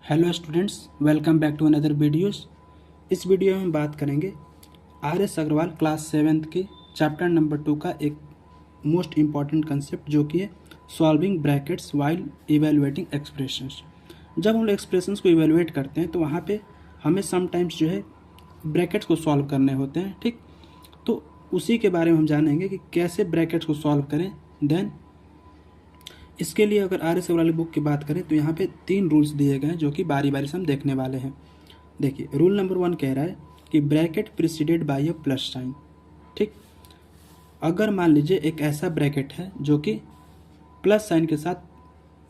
Hello students, welcome back to another videos. इस video में हम बात करेंगे आर.एस. अग्रवाल क्लास 7th के चैप्टर नंबर 2 का एक मोस्ट इम्पॉर्टेंट कंसेप्ट जो कि है solving brackets while evaluating expressions. जब हम लोग एक्सप्रेशंस को इवेलुएट करते हैं तो वहाँ पे हमें समटाइम्स जो है ब्रैकेट्स को सॉल्व करने होते हैं, ठीक। तो उसी के बारे में हम जानेंगे कि कैसे ब्रैकेट्स को सॉल्व करें। देन इसके लिए अगर आर.एस. अग्रवाल बुक की बात करें तो यहाँ पे 3 रूल्स दिए गए हैं जो कि बारी बारी से हम देखने वाले हैं। देखिए, रूल नंबर 1 कह रहा है कि bracket preceded by a plus sign, ठीक। अगर मान लीजिए एक ऐसा ब्रैकेट है जो कि प्लस साइन के साथ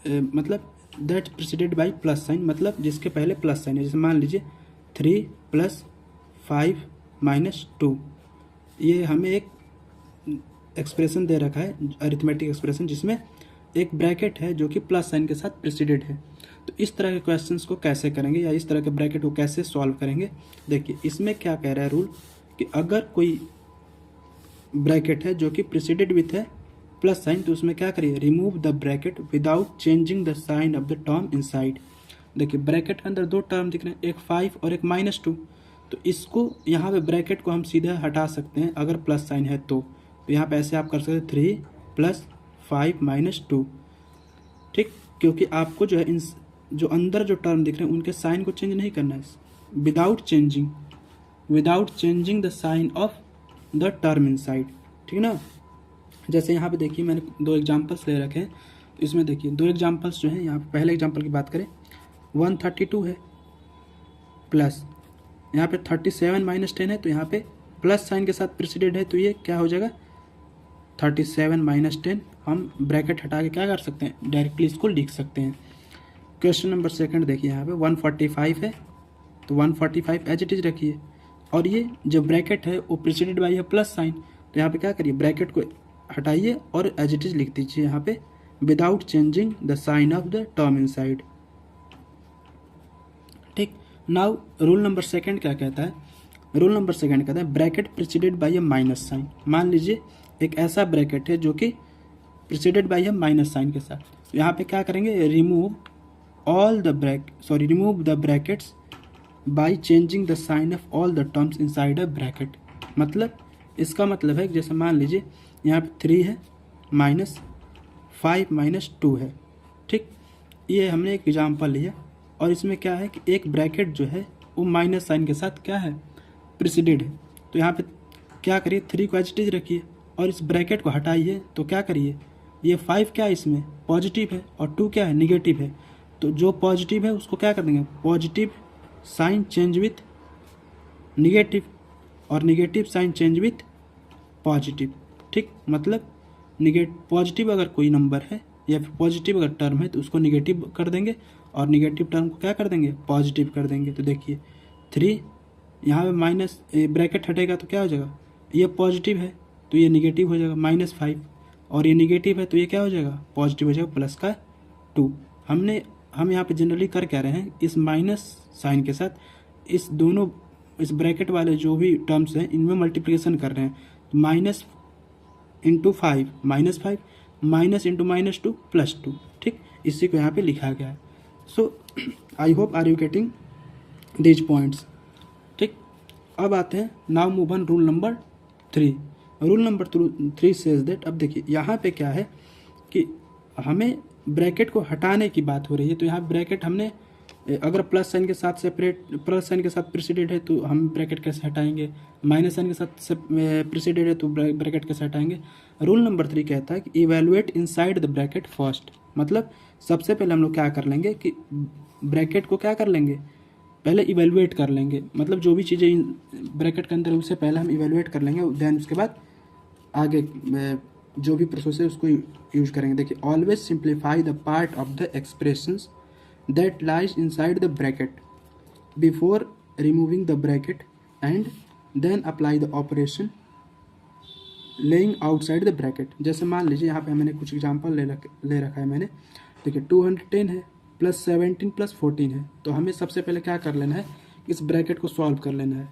मतलब that preceded by plus sign, मतलब जिसके पहले प्लस साइन है। जैसे मान लीजिए 3 + 5 - 2, ये हमें एक एक्सप्रेशन दे रखा है, अरिथमेटिक एक्सप्रेशन, जिसमें एक ब्रैकेट है जो कि प्लस साइन के साथ प्रिसीडेड है। तो इस तरह के क्वेश्चंस को कैसे करेंगे या इस तरह के ब्रैकेट को कैसे सॉल्व करेंगे। देखिए, इसमें क्या कह रहा है रूल कि अगर कोई ब्रैकेट है जो कि प्रिसीडेड विथ है प्लस साइन, तो उसमें क्या करिए, remove the bracket without changing the sign of the term inside. देखिए, ब्रैकेट के अंदर 2 टर्म दिख रहे हैं, एक 5 और एक -2। तो इसको यहाँ पे ब्रैकेट को हम सीधा हटा सकते हैं अगर प्लस साइन है तो यहाँ पे ऐसे आप कर सकते हैं 3 + 5 - 2, ठीक। क्योंकि आपको जो है इन जो अंदर जो टर्म दिख रहे हैं उनके साइन को चेंज नहीं करना है, without changing the sign of the term inside, ठीक ना। जैसे यहाँ पे देखिए, मैंने 2 एग्जांपल्स ले रखे हैं। तो इसमें देखिए 2 एग्जांपल्स जो हैं, यहाँ पे पहले एग्जांपल की बात करें 132 है प्लस यहाँ पे 37 - 10 है, तो यहाँ पे प्लस साइन के साथ प्रिसीडेड है, तो ये क्या हो जाएगा 37 - 10। हम ब्रैकेट हटा के क्या कर सकते हैं, डायरेक्टली इसको लिख सकते हैं। क्वेश्चन नंबर 2 देखिए, यहाँ पे 145 है, तो 145 एज इट इज रखिए, और ये जो ब्रैकेट है वो प्रिसीडेड बाई है प्लस साइन, तो यहाँ पे क्या करिए, ब्रैकेट को हटाइए और एज इट इज लिख दीजिए यहाँ पे without changing the sign of the term inside, ठीक। नाउ रूल नंबर 2 क्या कहता है, रूल नंबर 2 कहता है bracket preceded by a minus sign. मान लीजिए एक ऐसा ब्रैकेट है जो कि preceded by a minus sign के साथ, तो यहाँ पे क्या करेंगे, remove the brackets by changing the sign of all the terms inside a bracket. मतलब इसका मतलब है कि जैसे मान लीजिए यहाँ पे 3 है -5 - 2 है, ठीक। ये हमने एक एग्जाम्पल लिया और इसमें क्या है कि एक ब्रैकेट जो है वो माइनस साइन के साथ क्या है, प्रिसीडेड है। तो यहाँ पे क्या करिए, 3 को एज इट इज रखिए और इस ब्रैकेट को हटाइए, तो क्या करिए, ये 5 क्या है, इसमें पॉजिटिव है और 2 क्या है, निगेटिव है। तो जो पॉजिटिव है उसको क्या कर देंगे, positive sign change with negative, और negative sign change with positive, ठीक। मतलब पॉजिटिव अगर कोई नंबर है या फिर पॉजिटिव अगर टर्म है तो उसको निगेटिव कर देंगे और निगेटिव टर्म को क्या कर देंगे, पॉजिटिव कर देंगे। तो देखिए 3 यहाँ पे माइनस ब्रैकेट हटेगा तो क्या हो जाएगा, ये पॉजिटिव है तो ये निगेटिव हो जाएगा -5, और ये निगेटिव है तो ये क्या हो जाएगा, पॉजिटिव हो जाएगा +2। हम यहाँ पे जनरली कर क्या रहे हैं, इस माइनस साइन के साथ इस ब्रैकेट वाले जो भी टर्म्स हैं इनमें मल्टीप्लिकेशन कर रहे हैं। -5 × 5 -5 -× -2 +2, ठीक। इसी को यहाँ पे लिखा गया है। So I hope are you getting these points, ठीक। अब आते हैं now move on rule number 3। Rule number 3 says that, अब देखिए यहाँ पे क्या है कि हमें ब्रैकेट को हटाने की बात हो रही है। तो यहाँ ब्रैकेट हमने अगर प्लस साइन के साथ प्रिसीडेड है तो हम ब्रैकेट कैसे हटाएंगे, माइनस साइन के साथ प्रिसीडेड है तो ब्रैकेट कैसे हटाएंगे। रूल नंबर 3 कहता है कि evaluate inside the bracket first. मतलब सबसे पहले हम लोग क्या कर लेंगे कि ब्रैकेट को क्या कर लेंगे, पहले इवेलुएट कर लेंगे। मतलब जो भी चीज़ें ब्रैकेट के अंदर है उससे पहले हम इवेलुएट कर लेंगे, देन उसके बाद आगे जो भी प्रोसेस है उसको यूज करेंगे। देखिए, always simplify the part of the expressions that lies inside the bracket before removing the bracket and then apply the operation lying outside the bracket. जैसे मान लीजिए यहाँ पे मैंने कुछ एग्जांपल ले रखा है मैंने। देखिए 210 है +17 + 14 है, तो हमें सबसे पहले क्या कर लेना है, इस ब्रैकेट को सॉल्व कर लेना है।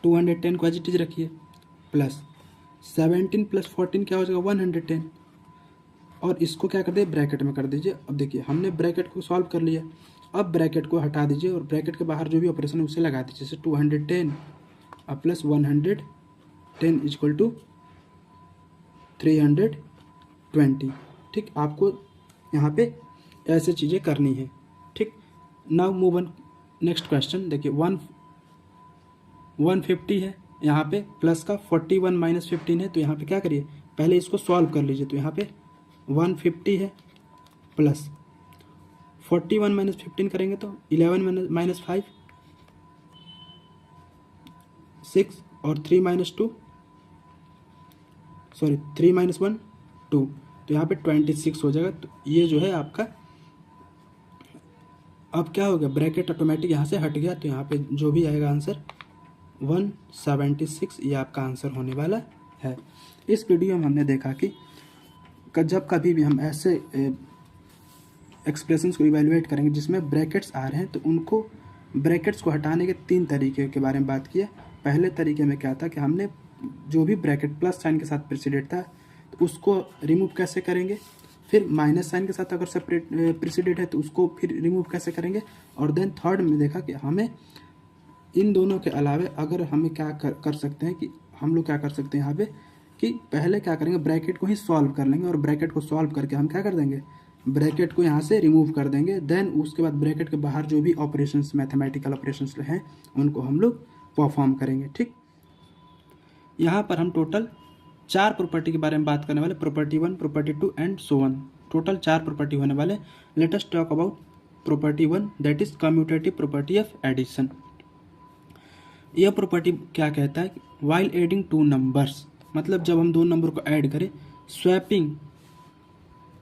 210 को एज इट इज रखिए, +17 + 14 क्या हो जाएगा 110, और इसको क्या कर दिए, ब्रैकेट में कर दीजिए। अब देखिए हमने ब्रैकेट को सॉल्व कर लिया, अब ब्रैकेट को हटा दीजिए और ब्रैकेट के बाहर जो भी ऑपरेशन है उसे लगा दीजिए, जैसे 210 और प्लस 110 इक्वल टू 320। ठीक, आपको यहाँ पे ऐसे चीज़ें करनी है। ठीक, now move on next question. देखिए 150 है, यहाँ पे प्लस का 41 माइनस 15 है, तो यहाँ पे क्या करिए, पहले इसको सॉल्व कर लीजिए। तो यहाँ पे 150 है प्लस 41 माइनस 15 करेंगे तो 11 माइनस 5 6 और 3 माइनस 2 सॉरी 3 माइनस 1 2, तो यहाँ पे 26 हो जाएगा। तो ये जो है आपका, अब क्या हो गया, ब्रैकेट ऑटोमेटिक यहाँ से हट गया, तो यहाँ पे जो भी आएगा आंसर 176 ये आपका आंसर होने वाला है। इस वीडियो में हमने देखा कि जब कभी भी हम ऐसे एक्सप्रेशंस को इवेलुएट करेंगे जिसमें ब्रैकेट्स आ रहे हैं, तो उनको ब्रैकेट्स को हटाने के 3 तरीके के बारे में बात किया। पहले तरीके में क्या था कि हमने जो भी ब्रैकेट प्लस साइन के साथ प्रेसिडेंट था तो उसको रिमूव कैसे करेंगे, फिर माइनस साइन के साथ अगर सेपरेट प्रेसिडेंट है तो उसको फिर रिमूव कैसे करेंगे, और देन थर्ड में देखा कि हमें इन दोनों के अलावा अगर हमें क्या कर सकते हैं कि हम लोग क्या कर सकते हैं यहाँ पे कि पहले क्या करेंगे, ब्रैकेट को ही सॉल्व कर लेंगे और ब्रैकेट को सॉल्व करके हम क्या कर देंगे, ब्रैकेट को यहाँ से रिमूव कर देंगे। देन उसके बाद ब्रैकेट के बाहर जो भी ऑपरेशंस मैथमेटिकल ऑपरेशंस हैं उनको हम लोग परफॉर्म करेंगे। ठीक, यहाँ पर हम टोटल 4 प्रॉपर्टी के बारे में बात करने वाले, property 1, property 2 and so on. Total 4 property होने वाले। Let us talk about property 1, that is commutative property of addition. यह प्रॉपर्टी क्या कहता है, वाइल एडिंग 2 नंबर्स, मतलब जब हम 2 नंबर को ऐड करें, swapping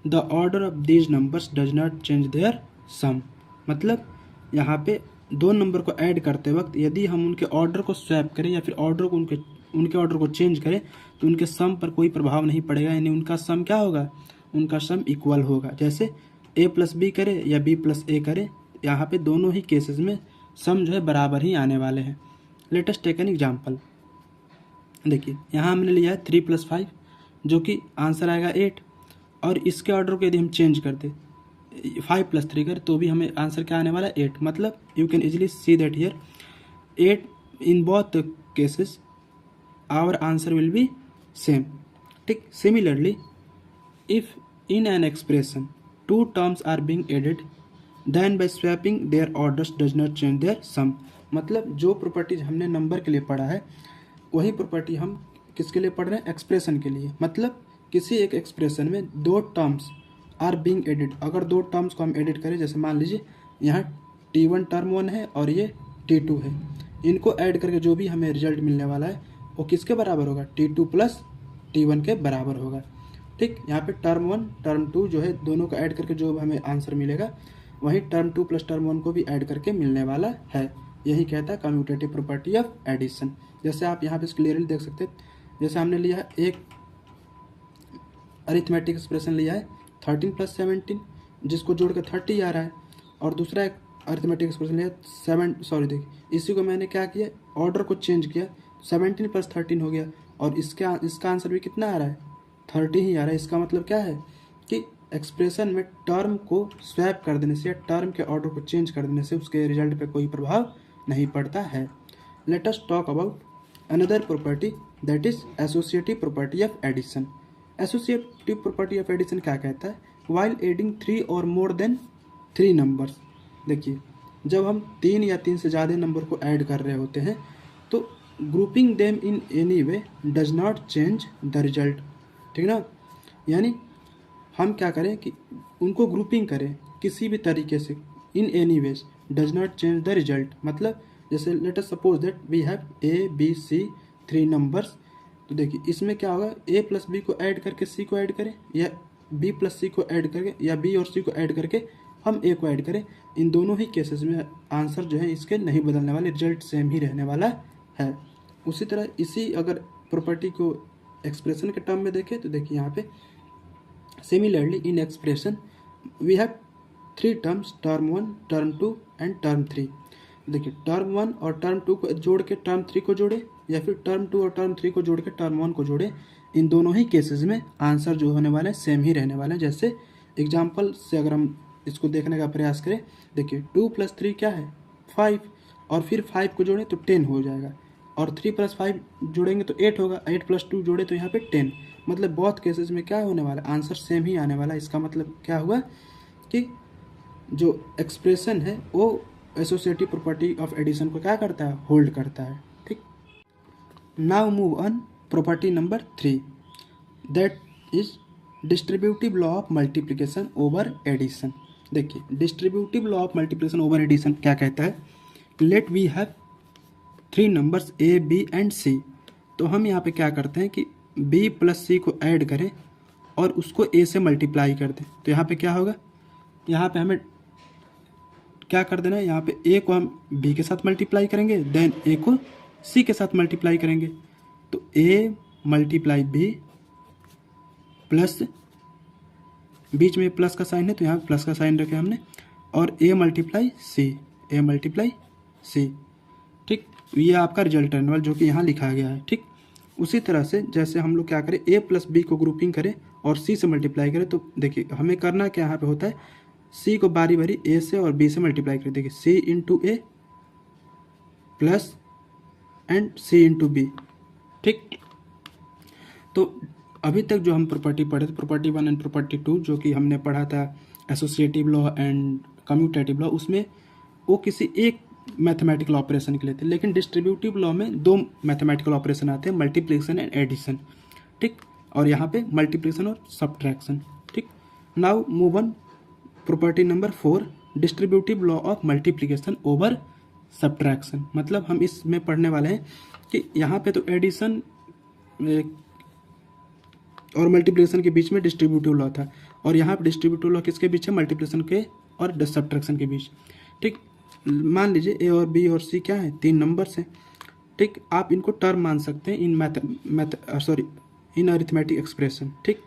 the order of these numbers does not change their sum, मतलब यहाँ पे 2 नंबर को ऐड करते वक्त यदि हम उनके ऑर्डर को स्वैप करें या फिर ऑर्डर को उनके ऑर्डर को चेंज करें तो उनके सम पर कोई प्रभाव नहीं पड़ेगा, यानी उनका सम क्या होगा, उनका सम इक्वल होगा। जैसे a प्लस बी करे या b प्लस ए करे, यहाँ पे दोनों ही केसेस में सम जो है बराबर ही आने वाले हैं। Let us take an example. देखिए यहाँ हमने लिया है 3 + 5 जो कि आंसर आएगा 8, और इसके ऑर्डर को यदि हम चेंज करते 5 + 3 करें तो भी हमें आंसर क्या आने वाला है 8, मतलब you can easily see that here 8 in both cases our answer will be same. ठीक, similarly if in an expression 2 terms are being added then by swapping their orders does not change their sum, मतलब जो properties हमने number के लिए पढ़ा है वही property हम किसके लिए पढ़ रहे हैं, एक्सप्रेशन के लिए। मतलब किसी एक एक्सप्रेशन में 2 टर्म्स आर बीइंग एडिड, अगर 2 टर्म्स को हम एडिट करें, जैसे मान लीजिए यहाँ T1 टर्म 1 है और ये T2 है, इनको ऐड करके जो भी हमें रिजल्ट मिलने वाला है वो किसके बराबर होगा, T2 + T1 के बराबर होगा। ठीक, यहाँ पे टर्म 1 टर्म 2 जो है दोनों को ऐड करके जो हमें आंसर मिलेगा वही टर्म 2 + टर्म 1 को भी ऐड करके मिलने वाला है। यही कहता है कम्यूटेटिव प्रॉपर्टी ऑफ एडिशन। जैसे आप यहाँ पे क्लियरली देख सकते हैं, जैसे हमने लिया है एक अरिथमेटिक एक्सप्रेशन लिया है 13 + 17 जिसको जोड़ के 30 आ रहा है, और दूसरा एक अरिथमेटिक एक्सप्रेशन लिया 7 देखिए इसी को मैंने क्या किया, ऑर्डर को चेंज किया, 17 + 13 हो गया, और इसका आंसर भी कितना आ रहा है 30 ही आ रहा है। इसका मतलब क्या है कि एक्सप्रेशन में टर्म को स्वैप कर देने से या टर्म के ऑर्डर को चेंज कर देने से उसके रिजल्ट पे कोई प्रभाव नहीं पड़ता है। Let us talk about another property that is associative property of addition. Associative property of addition क्या कहता है, वाइल एडिंग 3 और मोर देन 3 नंबर्स। देखिए जब हम 3 या 3 से ज़्यादा नंबर को ऐड कर रहे होते हैं तो grouping them in any way does not change the result. ठीक ना, यानी हम क्या करें कि उनको ग्रुपिंग करें किसी भी तरीके से, in any ways does not change the result, मतलब जैसे let us suppose that we have A B C 3 numbers, तो देखिए इसमें क्या होगा, A + B को ऐड करके C को ऐड करें या B + C को ऐड करके या B और C को ऐड करके हम A को ऐड करें, इन दोनों ही केसेस में आंसर जो है इसके नहीं बदलने वाले, रिजल्ट सेम ही रहने वाला है। उसी तरह इसी अगर प्रॉपर्टी को एक्सप्रेशन के टर्म में देखें तो देखिए यहाँ पे similarly in expression we have 3 terms, term 1 term 2 and term 3। देखिए टर्म 1 और टर्म 2 को जोड़ के टर्म 3 को जोड़े या फिर टर्म 2 और टर्म 3 को जोड़ के टर्म 1 को जोड़े, इन दोनों ही केसेस में आंसर जो होने वाले हैं सेम ही रहने वाले हैं। जैसे एग्जाम्पल से अगर हम इसको देखने का प्रयास करें। देखिए 2 + 3 क्या है 5, और फिर 5 को जोड़ें तो 10 हो जाएगा, और 3 + 5 जोड़ेंगे तो 8 होगा, 8 + 2 जोड़े तो यहाँ पे 10। मतलब बहुत केसेस में क्या होने वाला है, आंसर सेम ही आने वाला है। इसका मतलब क्या हुआ कि जो एक्सप्रेशन है वो एसोसिएटिव प्रॉपर्टी ऑफ एडिशन को क्या करता है, होल्ड करता है। ठीक, now move on property number 3, that is distributive law of multiplication over addition. देखिए distributive law of multiplication over addition क्या कहता है, let we have 3 numbers A B and C. तो हम यहाँ पे क्या करते हैं कि b + c को ऐड करें और उसको a से मल्टीप्लाई कर दें। तो यहाँ पे क्या होगा, यहाँ पे हमें क्या कर देना है, यहाँ पे a को हम b के साथ मल्टीप्लाई करेंगे, देन a को c के साथ मल्टीप्लाई करेंगे। तो a × b प्लस, बीच में प्लस का साइन है तो यहाँ प्लस का साइन रखे हमने, और a × c। ठीक, ये आपका रिजल्ट टर्मिनल जो कि यहाँ लिखा गया है। ठीक, उसी तरह से जैसे हम लोग क्या करें, a + b को ग्रुपिंग करें और c से मल्टीप्लाई करें। तो देखिए हमें करना क्या यहाँ पे होता है, c को बारी बारी a से और b से मल्टीप्लाई करें। देखिए c × a plus and c × b। ठीक, तो अभी तक जो हम प्रॉपर्टी पढ़े थे, प्रॉपर्टी 1 एंड प्रॉपर्टी 2, जो कि हमने पढ़ा था associative law and commutative law, उसमें वो किसी एक मैथमेटिकल ऑपरेशन के लिए थे। लेकिन डिस्ट्रीब्यूटिव लॉ में 2 मैथमेटिकल ऑपरेशन आते हैं, मल्टीप्लिकेशन एंड एडिशन। ठीक, और यहाँ पे मल्टीप्लिकेशन और सब्ट्रैक्शन। ठीक, now move on property number 4, distributive law of multiplication over subtraction. मतलब हम इसमें पढ़ने वाले हैं कि यहाँ पे तो एडिशन और मल्टीप्लिकेशन के बीच में डिस्ट्रीब्यूटिव लॉ था, और यहाँ पे डिस्ट्रीब्यूटिव लॉ किसके बीच है, मल्टीप्लिकेशन के और सब्ट्रैक्शन के बीच। ठीक, मान लीजिए ए और बी और सी क्या है, 3 नंबर्स हैं। ठीक, आप इनको टर्म मान सकते हैं इन अरिथमेटिक एक्सप्रेशन। ठीक,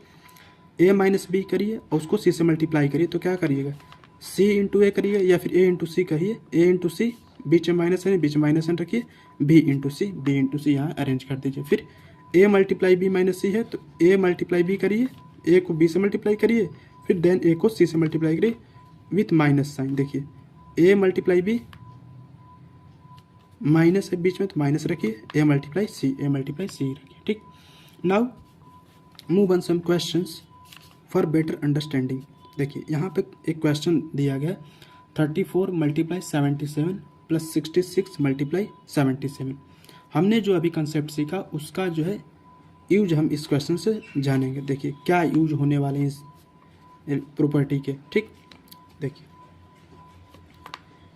a - b करिए और उसको c से मल्टीप्लाई करिए, तो क्या करिएगा, c × a करिए या फिर a × c करिए, a × c, बीच में माइनस है, बीच में माइनस एन रखिए, b × c यहाँ अरेंज कर दीजिए। फिर a × b - c है तो a × b करिए, a को b से मल्टीप्लाई करिए, फिर देन a को c से मल्टीप्लाई करिए विथ माइनस साइन। देखिए a × b माइनस है बीच में तो माइनस रखिए, a × c रखिए। ठीक, now move on some questions for better understanding. देखिए यहाँ पे एक क्वेश्चन दिया गया, 34 × 77 + 66 × 77। हमने जो अभी कंसेप्ट सीखा उसका जो है यूज हम इस क्वेश्चन से जानेंगे। देखिए क्या यूज होने वाले हैं इस प्रॉपर्टी के। ठीक, देखिए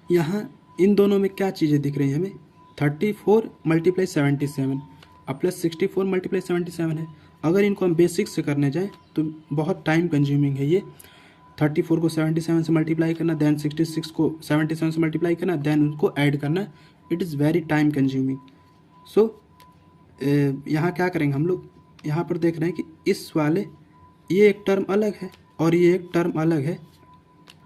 यहाँ इन दोनों में क्या चीज़ें दिख रही हैं हमें, 34 × 77 और प्लस 64 × 77 है। अगर इनको हम बेसिक से करने जाएं तो बहुत टाइम कंज्यूमिंग है ये। 34 को 77 से मल्टीप्लाई करना, देन 66 को 77 से मल्टीप्लाई करना, देन उनको ऐड करना, it is very time consuming. So यहाँ क्या करेंगे हम लोग, यहाँ पर देख रहे हैं कि इस वाले ये एक टर्म अलग है और ये एक टर्म अलग है।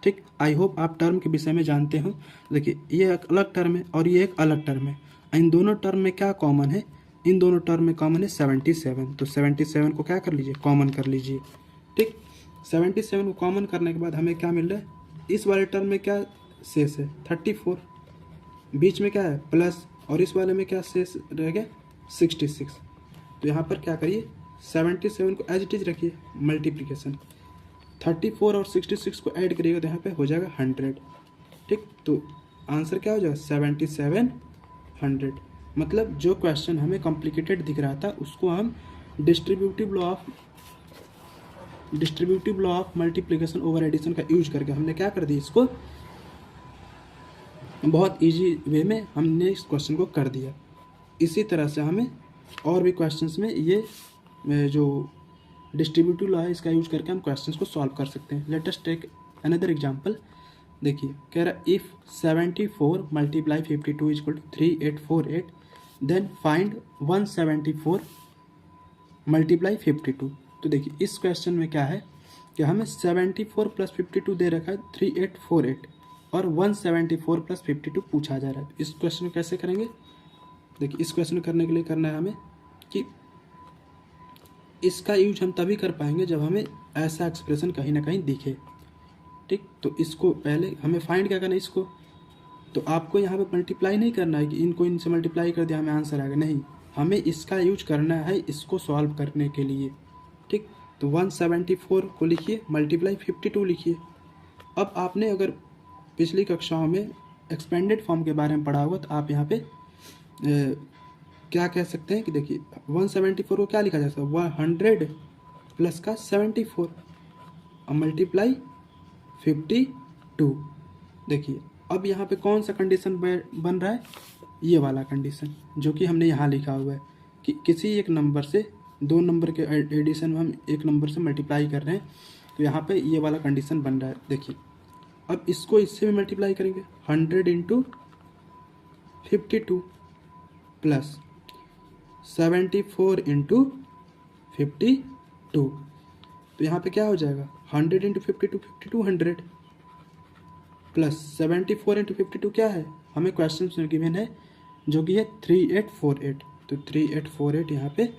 ठीक, आई होप आप टर्म के विषय में जानते हो। देखिए ये एक अलग टर्म है और ये एक अलग टर्म है। इन दोनों टर्म में क्या कॉमन है, इन दोनों टर्म में कॉमन है 77। तो 77 को क्या कर लीजिए, कॉमन कर लीजिए। ठीक, 77 को कॉमन करने के बाद हमें क्या मिल रहा है, इस वाले टर्म में क्या शेष है 34, बीच में क्या है प्लस, और इस वाले में क्या शेष रह गया 66। तो यहाँ पर क्या करिए, 77 को एज इट इज रखिए, मल्टीप्लिकेशन 34 और 66 को ऐड करिएगा तो यहाँ पे हो जाएगा 100। ठीक, तो आंसर क्या हो जाएगा 7700। मतलब जो क्वेश्चन हमें कॉम्प्लिकेटेड दिख रहा था उसको हम distributive law of multiplication over addition का यूज करके हमने क्या कर दिया, इसको बहुत इजी वे में हमने इस क्वेश्चन को कर दिया। इसी तरह से हमें और भी क्वेश्चंस में ये जो डिस्ट्रीब्यूटिव लॉ है इसका यूज करके हम क्वेश्चंस को सॉल्व कर सकते हैं। Let us take another example. देखिए कह रहा इफ़ 74 × 52 = 3848 देन फाइंड 174 × 52। तो देखिए इस क्वेश्चन में क्या है कि हमें 74 + 52 दे रखा है 3848 और 174 + 52 पूछा जा रहा है। इस क्वेश्चन को कैसे करेंगे, देखिए इस क्वेश्चन करने के लिए करना है हमें कि इसका यूज हम तभी कर पाएंगे जब हमें ऐसा एक्सप्रेशन कहीं ना कहीं दिखे। ठीक। तो इसको पहले हमें फाइंड क्या करना है इसको, तो आपको यहाँ पे मल्टीप्लाई नहीं करना है कि इनको इनसे मल्टीप्लाई कर दिया हमें आंसर आ गया, नहीं, हमें इसका यूज करना है इसको सॉल्व करने के लिए, ठीक। तो 174 को लिखिए मल्टीप्लाई 52 लिखिए। अब आपने अगर पिछली कक्षाओं में एक्सपेंडेड फॉर्म के बारे में पढ़ा होगा तो आप यहाँ पे क्या कह सकते हैं कि देखिए 174 को क्या लिखा जा सकता है, 100 प्लस का 74 और मल्टीप्लाई 52। देखिए अब यहाँ पे कौन सा कंडीशन बन रहा है, ये वाला कंडीशन जो कि हमने यहाँ लिखा हुआ है कि किसी एक नंबर से दो नंबर के एडिशन में हम एक नंबर से मल्टीप्लाई कर रहे हैं, तो यहाँ पे ये वाला कंडीशन बन रहा है। देखिए अब इसको इससे भी मल्टीप्लाई करेंगे 100 इंटू 52 प्लस 74 इंटू 52, तो यहाँ पे क्या हो जाएगा 100 इंटू 52 5200 प्लस 74 इंटू 52 क्या है, हमें क्वेश्चन में गिवन है जो कि है 3848, तो 3848 यहाँ पे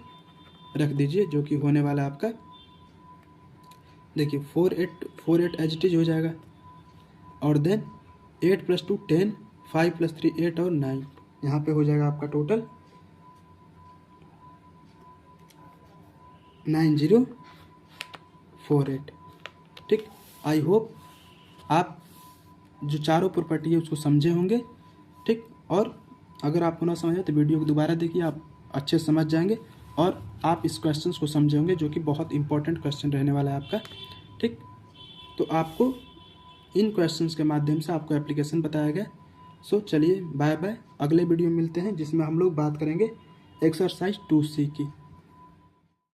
रख दीजिए जो कि होने वाला आपका, देखिए 4848 एज इट इज हो जाएगा, और देन 8 + 2 10, 5 + 3 8 और 9, यहाँ पे हो जाएगा आपका टोटल 9048, ठीक। आई होप आप जो चारों प्रॉपर्टी है उसको समझे होंगे, ठीक। और अगर आपको ना समझ आए तो वीडियो को दोबारा देखिए, आप अच्छे से समझ जाएंगे और आप इस क्वेश्चंस को समझे होंगे जो कि बहुत इंपॉर्टेंट क्वेश्चन रहने वाला है आपका, ठीक। तो आपको इन क्वेश्चंस के माध्यम से आपको एप्लीकेशन बताया गया। सो चलिए बाय बाय, अगले वीडियो में मिलते हैं जिसमें हम लोग बात करेंगे एक्सरसाइज 2C की।